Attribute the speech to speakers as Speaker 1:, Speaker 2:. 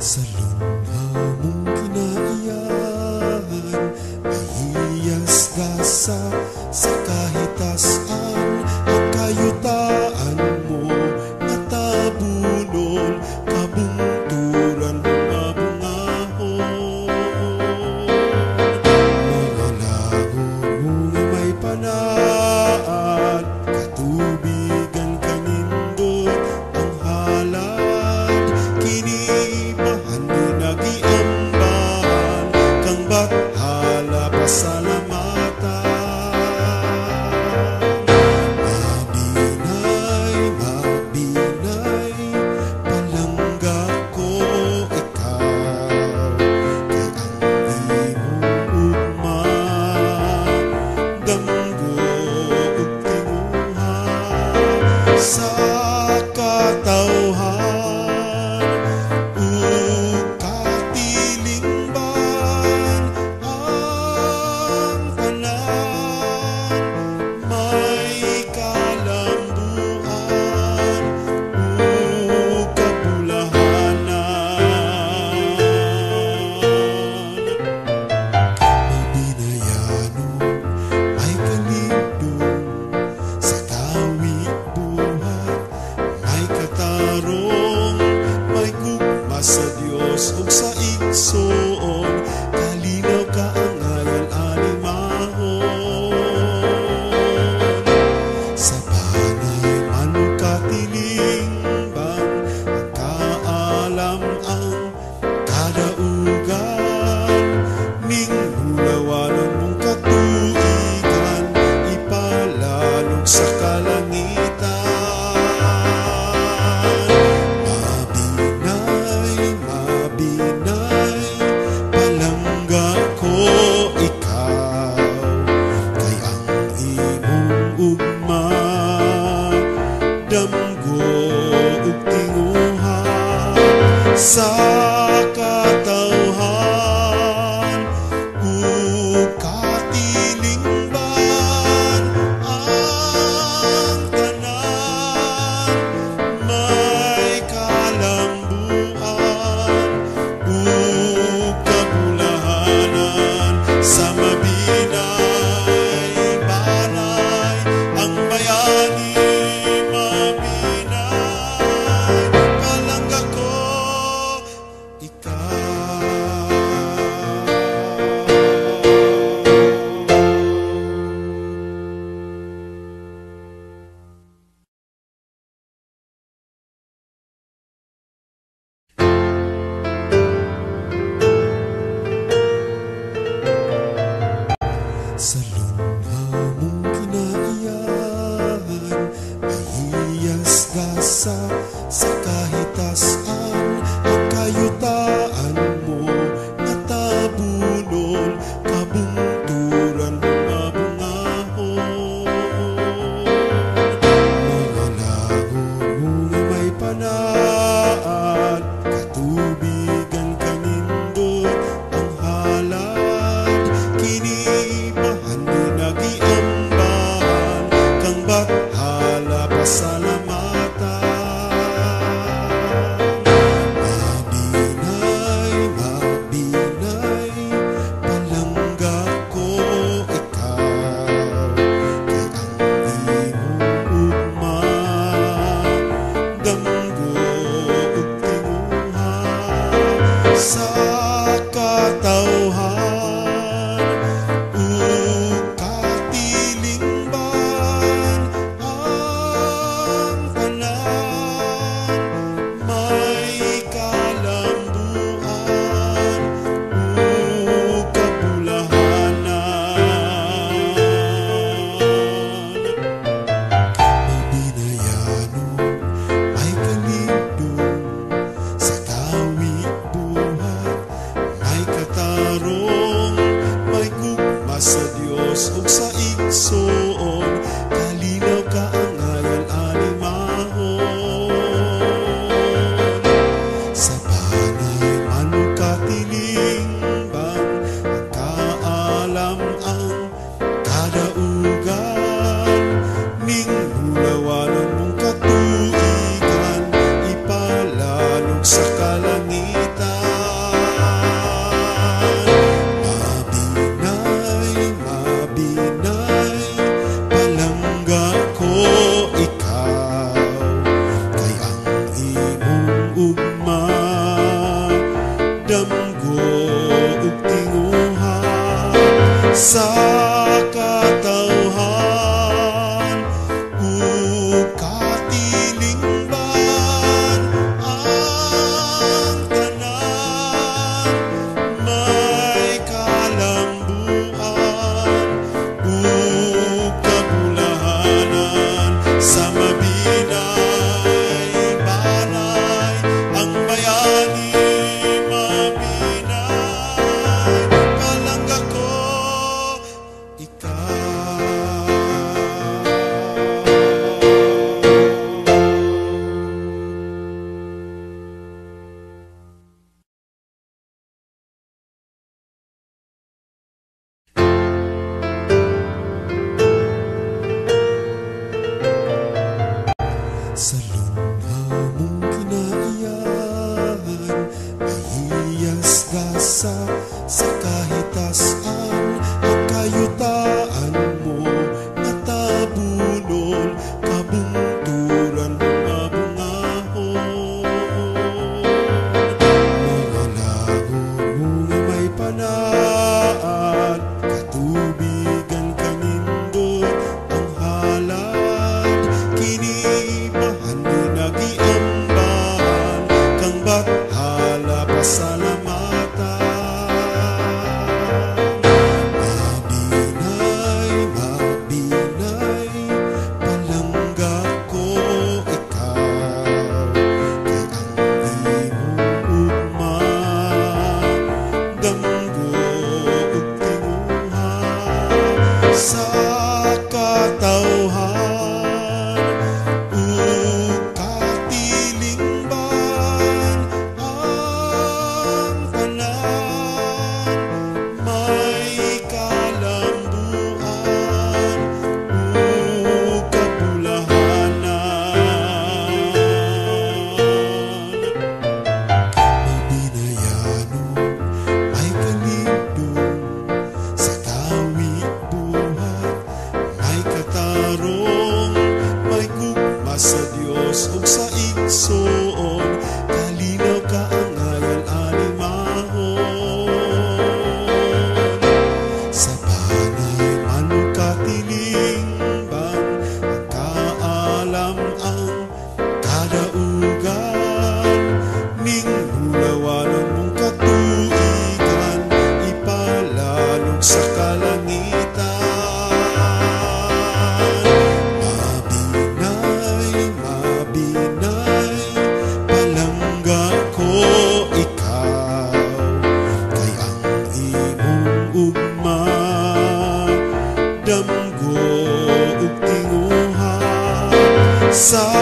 Speaker 1: Sa lungha mong kinaiyan, mahiyas gasa sa kahitasan, ang kayutaan mo natabunon, kabungturan mga bungahon. Mga langon mo nga may panaan, katubigan kanindot ang halad, kini nagiambahan kang bathala pasalamatan. Mabinay, mabinay, palangga ko ikaw, kay ang imong ugma, damgo ug tinguha sa katawhan. Sa Dios ug sa igsoon, kalinaw ka ang ngayon animahon. Sa banay man katilingban, ang kaalam ang kadaugan, ning hulawanon mong katuigan, ipalanog sa kalangitan. Sa katawhan ug katilingban, ang tanan may kalambuan ug kabulahanan. Sa mabinay balay ang bayani, mabinay palangga ko sa lungha mong kinaiyan, mahiyas gasa sa kahitasan, ang kayutaan mo natabunon, kabungturan mga bungahon. Mga langon mo nga may panaan, katubigan kanindot ang halad, kini nagiambahan kang bathala pasalamatan. Mabinay, mabinay, palangga ko ikaw, kay ang imong ugma, damgo ug tinguha sa katawhan. Sa Dios ug sa igsoon, kalinaw ka ang ngayon animahon. Sa banay man katilingban, ang kaalam ang kadaugan, ning hulawanon mong katuigan, ipalanog sa kalangitan. sa katawhan ug katilingban ang tanan may kalambuan ug kabulahanan sa mabinay balay ang bayani mabinay palangga ko ikaw. Sa lunha mong kinaiyahan, mahiyas gasa sa kahitasan, ang kayutaan mo natabunon, kabungturan mo mabungahon. Mga langon mo nga may panaan, katubigan kanindot ang halad, kini nagiambahan kang bathala pasalamatan. Mabinay, mabinay, palangga ko ikaw, kay ang imong ugma, damgo ug tinguha sa katawhan. Sa Dios ug sa igsoon, kalinaw ka ang ayan animahon. Sa panay man katilingban, ang kaalam ang kadaugan, ning hulawanan mong katuigan, ipalalog sa kalangitan. Damgo ug tinguha sa